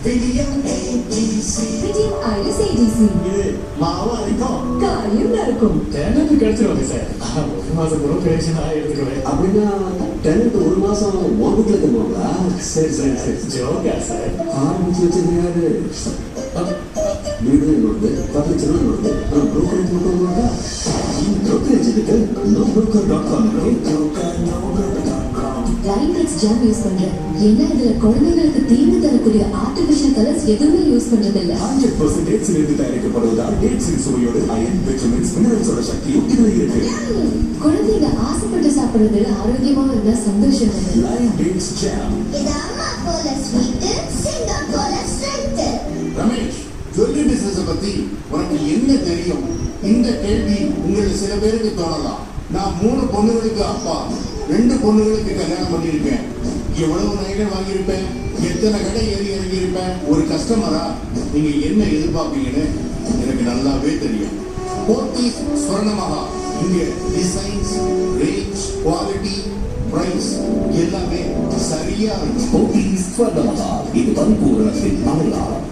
Vidiem ADC. விடியம் ஐரிஸ் ADC. இது மாவா இருக்கும். காயும் இருக்கும். டெனட் கிடைச்சிருவாங்க சார். ஒரு மாசம் கூட பேஷனா எடுத்துக்குவேன். அப்படின்னா டெனட் ஒரு மாசம் ஓட்டுக்குள்ள தருவாங்களா? சரி சரி சரி. ஜோக்கா சார். ஆரம்பிச்சு வச்சிருக்காரு. வீடு என்னோடது, பர்னிச்சர் என்னோடது. ஆனால் brokerage மட்டும் உங்களோடதா? brokerage இருக்கு. nobroker.com. லைன்டெக்ஸ் ஜாம் யூஸ் பண்றேன். ஏன்னா இதுல குழந்தைங்களுக்கு தீங்கு தரக்கூடிய ஆர்டிபிஷியல் கலர்ஸ் எதுவுமே யூஸ் பண்றது இல்ல. 100% இருந்து தயாரிக்கப்படுவதால் டேட்ஸின் சுவையோடு அயன், விட்டமின்ஸ், மினரல்ஸோட சக்தி ஒட்டிகளை இருக்கு. குழந்தைங்க ஆசைப்பட்டு சாப்பிடுறது ஆரோக்கியமா இருந்தா சந்தோஷம் தானே. Line dates jam. இது அம்மா போல ஸ்வீட், சிங்கம் போல ஸ்ட்ரென்த். ரமேஷ், ஜுவல்லரி பிசினஸ் பத்தி உனக்கு என்ன தெரியும்? இந்த கேள்வி உங்களுக்கு சில பேருக்கு தோணலாம். நான் 3 பொண்ணுகளுக்கு அப்பா, 2 பொண்ணுகளுக்கு கல்யாணம் பண்ணியிருக்கேன். எவ்வளவு நகைகள் வாங்கியிருப்பேன், எத்தனை கடை ஏறி இறங்கியிருப்பேன். ஒரு கஸ்டமரா நீங்க என்ன எதிர்பார்ப்பீங்கன்னு எனக்கு நல்லாவே தெரியும். போத்தீஸ் ஸ்வர்ணமகா இங்க டிசைன்ஸ், ரேஞ்ச், குவாலிட்டி, பிரைஸ் எல்லாமே சரியா இருக்கும். போத்தீஸ் ஸ்வர்ணமகா, இது பரிபூரணத்தின் அடையாளம்.